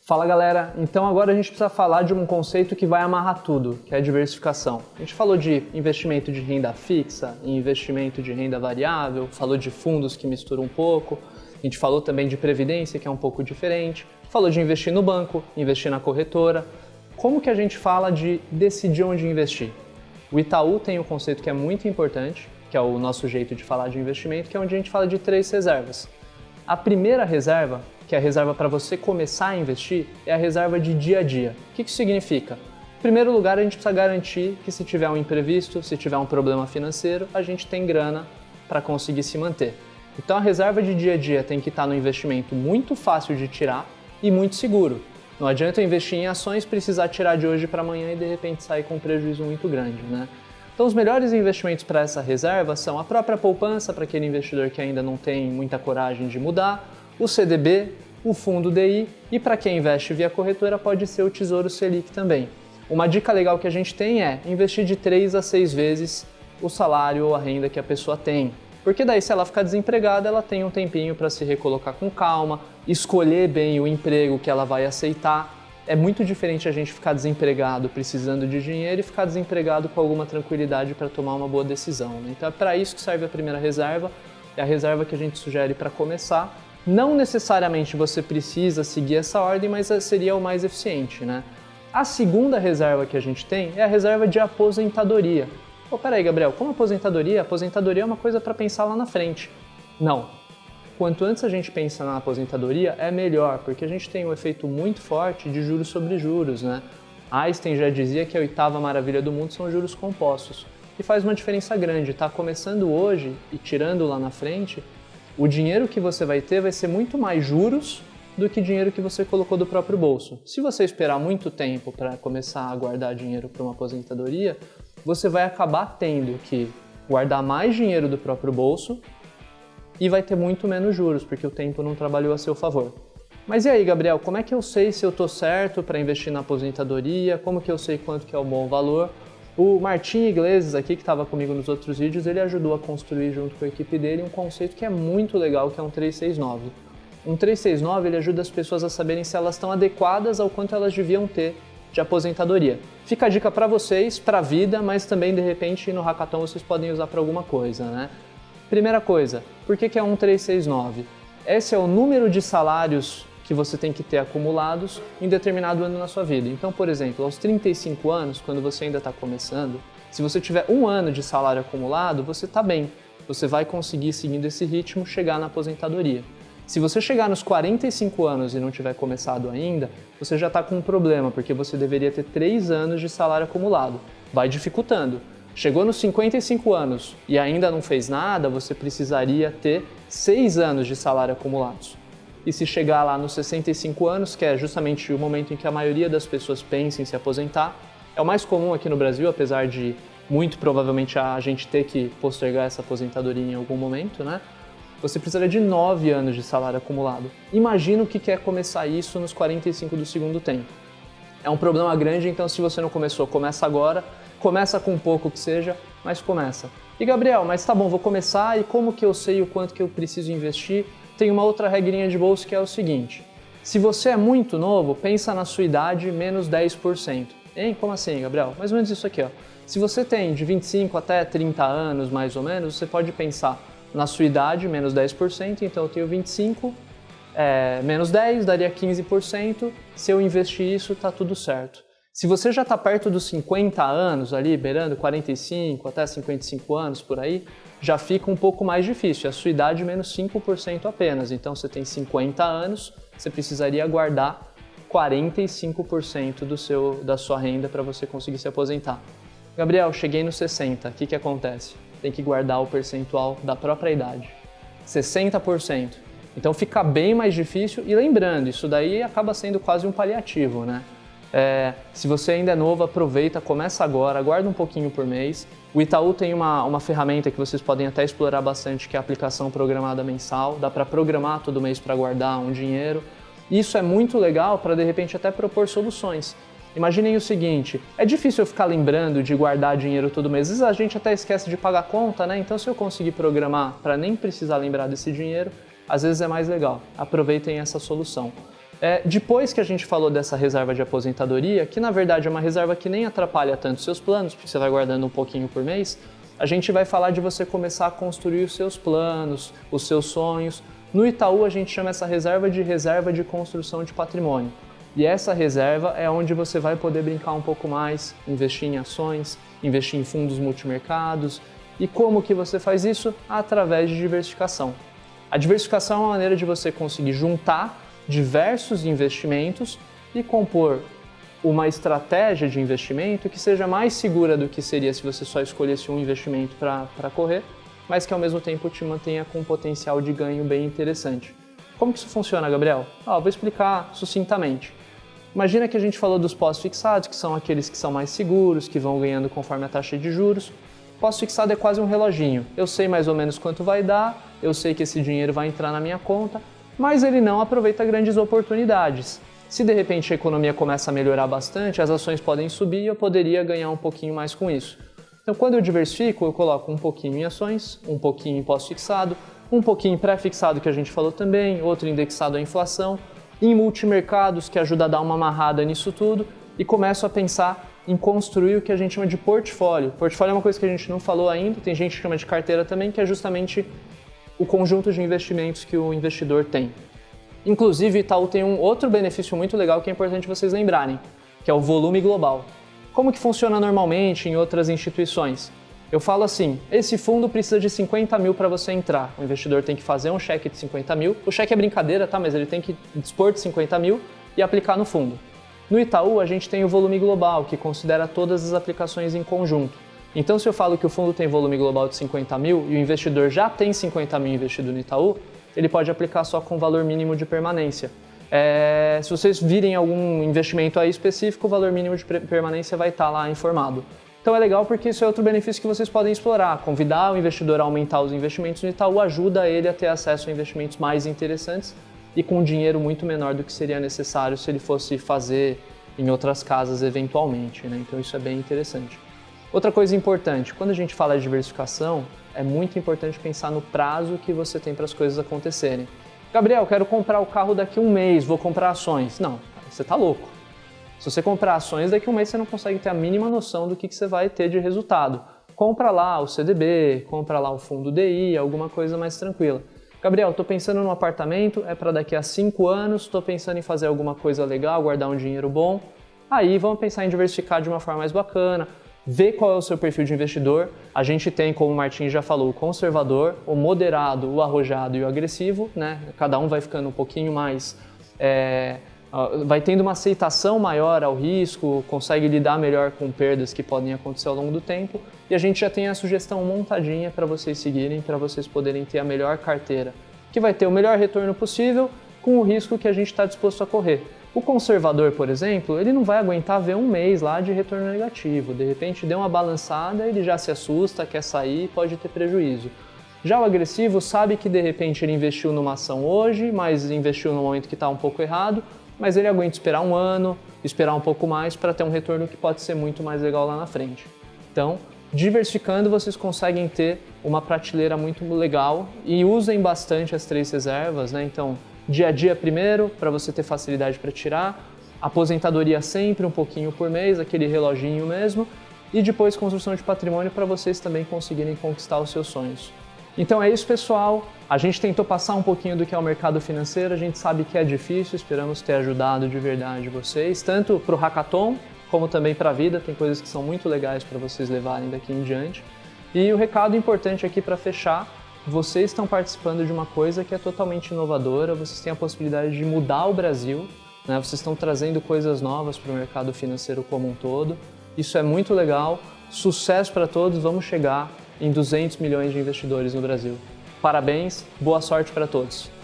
Fala galera, então agora a gente precisa falar de um conceito que vai amarrar tudo, que é a diversificação. A gente falou de investimento de renda fixa, investimento de renda variável, falou de fundos que misturam um pouco, a gente falou também de previdência, que é um pouco diferente, falou de investir no banco, investir na corretora. Como que a gente fala de decidir onde investir? O Itaú tem um conceito que é muito importante, que é o nosso jeito de falar de investimento, que é onde a gente fala de 3 reservas. A primeira reserva, que é a reserva para você começar a investir, é a reserva de dia a dia. O que isso significa? Em primeiro lugar, a gente precisa garantir que se tiver um imprevisto, se tiver um problema financeiro, a gente tem grana para conseguir se manter. Então a reserva de dia a dia tem que estar no investimento muito fácil de tirar e muito seguro. Não adianta eu investir em ações, precisar tirar de hoje para amanhã e de repente sair com um prejuízo muito grande, né? Então os melhores investimentos para essa reserva são a própria poupança, para aquele investidor que ainda não tem muita coragem de mudar, o CDB, o fundo DI e para quem investe via corretora pode ser o Tesouro Selic também. Uma dica legal que a gente tem é investir de 3 a 6 vezes o salário ou a renda que a pessoa tem. Porque daí se ela ficar desempregada, ela tem um tempinho para se recolocar com calma, escolher bem o emprego que ela vai aceitar. É muito diferente a gente ficar desempregado precisando de dinheiro e ficar desempregado com alguma tranquilidade para tomar uma boa decisão, né? Então é para isso que serve a primeira reserva, é a reserva que a gente sugere para começar. Não necessariamente você precisa seguir essa ordem, mas seria o mais eficiente, né? A segunda reserva que a gente tem é a reserva de aposentadoria. Pô, peraí, Gabriel, como aposentadoria? Aposentadoria é uma coisa para pensar lá na frente. Não. Quanto antes a gente pensa na aposentadoria, é melhor, porque a gente tem um efeito muito forte de juros sobre juros, né? Einstein já dizia que a 8ª maravilha do mundo são os juros compostos. E faz uma diferença grande, tá? Começando hoje e tirando lá na frente, o dinheiro que você vai ter vai ser muito mais juros do que dinheiro que você colocou do próprio bolso. Se você esperar muito tempo para começar a guardar dinheiro para uma aposentadoria, você vai acabar tendo que guardar mais dinheiro do próprio bolso e vai ter muito menos juros, porque o tempo não trabalhou a seu favor. Mas e aí, Gabriel, como é que eu sei se eu estou certo para investir na aposentadoria? Como que eu sei quanto que é o bom valor? O Martin Iglesias aqui, que estava comigo nos outros vídeos, ele ajudou a construir junto com a equipe dele um conceito que é muito legal, que é um 369. Um 369 ele ajuda as pessoas a saberem se elas estão adequadas ao quanto elas deviam ter de aposentadoria. Fica a dica para vocês, para a vida, mas também de repente no Hackathon vocês podem usar para alguma coisa, né? Primeira coisa, por que é um 369? Esse é o número de salários que você tem que ter acumulados em determinado ano na sua vida. Então, por exemplo, aos 35 anos, quando você ainda está começando, se você tiver 1 ano de salário acumulado, você está bem. Você vai conseguir, seguindo esse ritmo, chegar na aposentadoria. Se você chegar nos 45 anos e não tiver começado ainda, você já está com um problema, porque você deveria ter 3 anos de salário acumulado. Vai dificultando. Chegou nos 55 anos e ainda não fez nada, você precisaria ter 6 anos de salário acumulados. E se chegar lá nos 65 anos, que é justamente o momento em que a maioria das pessoas pensa em se aposentar, é o mais comum aqui no Brasil, apesar de muito provavelmente a gente ter que postergar essa aposentadoria em algum momento, né? Você precisaria de 9 anos de salário acumulado. Imagina o que é começar isso nos 45 do segundo tempo. É um problema grande, então se você não começou, começa agora, começa com um pouco que seja, mas começa. E Gabriel, mas tá bom, vou começar e como que eu sei o quanto que eu preciso investir? Tem uma outra regrinha de bolso que é o seguinte: se você é muito novo, pensa na sua idade menos 10%. Hein? Como assim, Gabriel? Mais ou menos isso aqui, ó. Se você tem de 25 até 30 anos, mais ou menos, você pode pensar na sua idade menos 10%, então eu tenho 25, menos 10, daria 15%. Se eu investir isso, tá tudo certo. Se você já está perto dos 50 anos ali, beirando 45 até 55 anos por aí, já fica um pouco mais difícil. A sua idade menos 5% apenas. Então você tem 50 anos, você precisaria guardar 45% da sua renda para você conseguir se aposentar. Gabriel, cheguei nos 60, o que acontece? Tem que guardar o percentual da própria idade. 60%. Então fica bem mais difícil e lembrando, isso daí acaba sendo quase um paliativo, né? Se você ainda é novo, aproveita, começa agora, guarda um pouquinho por mês. O Itaú tem uma ferramenta que vocês podem até explorar bastante, que é a aplicação programada mensal. Dá para programar todo mês para guardar um dinheiro. Isso é muito legal para, de repente, até propor soluções. Imaginem o seguinte, é difícil eu ficar lembrando de guardar dinheiro todo mês. Às vezes a gente até esquece de pagar a conta, né? Então se eu conseguir programar para nem precisar lembrar desse dinheiro, às vezes é mais legal. Aproveitem essa solução. Depois que a gente falou dessa reserva de aposentadoria, que na verdade é uma reserva que nem atrapalha tanto seus planos, porque você vai guardando um pouquinho por mês, a gente vai falar de você começar a construir os seus planos, os seus sonhos. No Itaú a gente chama essa reserva de construção de patrimônio. E essa reserva é onde você vai poder brincar um pouco mais, investir em ações, investir em fundos multimercados. E como que você faz isso? Através de diversificação. A diversificação é uma maneira de você conseguir juntar diversos investimentos e compor uma estratégia de investimento que seja mais segura do que seria se você só escolhesse um investimento para correr, mas que ao mesmo tempo te mantenha com um potencial de ganho bem interessante. Como que isso funciona, Gabriel? Vou explicar sucintamente. Imagina que a gente falou dos pós-fixados, que são aqueles que são mais seguros, que vão ganhando conforme a taxa de juros. Pós-fixado é quase um reloginho. Eu sei mais ou menos quanto vai dar, eu sei que esse dinheiro vai entrar na minha conta, mas ele não aproveita grandes oportunidades. Se de repente a economia começa a melhorar bastante, as ações podem subir e eu poderia ganhar um pouquinho mais com isso. Então quando eu diversifico, eu coloco um pouquinho em ações, um pouquinho em pós-fixado, um pouquinho em pré-fixado que a gente falou também, outro indexado à inflação, em multimercados que ajuda a dar uma amarrada nisso tudo e começo a pensar em construir o que a gente chama de portfólio. Portfólio é uma coisa que a gente não falou ainda, tem gente que chama de carteira também, que é justamente o conjunto de investimentos que o investidor tem. Inclusive, Itaú tem um outro benefício muito legal que é importante vocês lembrarem, que é o volume global. Como que funciona normalmente em outras instituições? Eu falo assim, esse fundo precisa de 50 mil para você entrar. O investidor tem que fazer um cheque de 50 mil. O cheque é brincadeira, tá? Mas ele tem que dispor de 50 mil e aplicar no fundo. No Itaú, a gente tem o volume global, que considera todas as aplicações em conjunto. Então, se eu falo que o fundo tem volume global de 50 mil e o investidor já tem 50 mil investido no Itaú, ele pode aplicar só com valor mínimo de permanência. Se vocês virem algum investimento aí específico, o valor mínimo de permanência vai estar lá informado. Então é legal porque isso é outro benefício que vocês podem explorar. Convidar o investidor a aumentar os investimentos no Itaú ajuda ele a ter acesso a investimentos mais interessantes e com um dinheiro muito menor do que seria necessário se ele fosse fazer em outras casas eventualmente, né? Então isso é bem interessante. Outra coisa importante, quando a gente fala de diversificação, é muito importante pensar no prazo que você tem para as coisas acontecerem. Gabriel, quero comprar o carro daqui a um mês, vou comprar ações. Não, você está louco. Se você comprar ações, daqui a um mês você não consegue ter a mínima noção do que você vai ter de resultado. Compra lá o CDB, compra lá o fundo DI, alguma coisa mais tranquila. Gabriel, estou pensando num apartamento, é para daqui a 5 anos, estou pensando em fazer alguma coisa legal, guardar um dinheiro bom. Aí vamos pensar em diversificar de uma forma mais bacana, ver qual é o seu perfil de investidor. A gente tem, como o Martin já falou, o conservador, o moderado, o arrojado e o agressivo, né? Cada um vai ficando um pouquinho mais... vai tendo uma aceitação maior ao risco, consegue lidar melhor com perdas que podem acontecer ao longo do tempo. E a gente já tem a sugestão montadinha para vocês seguirem, para vocês poderem ter a melhor carteira, que vai ter o melhor retorno possível com o risco que a gente está disposto a correr. O conservador, por exemplo, ele não vai aguentar ver um mês lá de retorno negativo. De repente, deu uma balançada, ele já se assusta, quer sair, pode ter prejuízo. Já o agressivo sabe que de repente ele investiu numa ação hoje, mas investiu no momento que está um pouco errado, mas ele aguenta esperar um ano, esperar um pouco mais para ter um retorno que pode ser muito mais legal lá na frente. Então, diversificando, vocês conseguem ter uma prateleira muito legal e usem bastante as 3 reservas, né? Então, dia a dia primeiro, para você ter facilidade para tirar, aposentadoria sempre um pouquinho por mês, aquele reloginho mesmo, e depois construção de patrimônio para vocês também conseguirem conquistar os seus sonhos. Então é isso, pessoal. A gente tentou passar um pouquinho do que é o mercado financeiro, a gente sabe que é difícil, esperamos ter ajudado de verdade vocês, tanto para o Hackathon, como também para a vida, tem coisas que são muito legais para vocês levarem daqui em diante. E o recado importante aqui para fechar, vocês estão participando de uma coisa que é totalmente inovadora, vocês têm a possibilidade de mudar o Brasil, né? Vocês estão trazendo coisas novas para o mercado financeiro como um todo, isso é muito legal, sucesso para todos, vamos chegar em 200 milhões de investidores no Brasil. Parabéns, boa sorte para todos!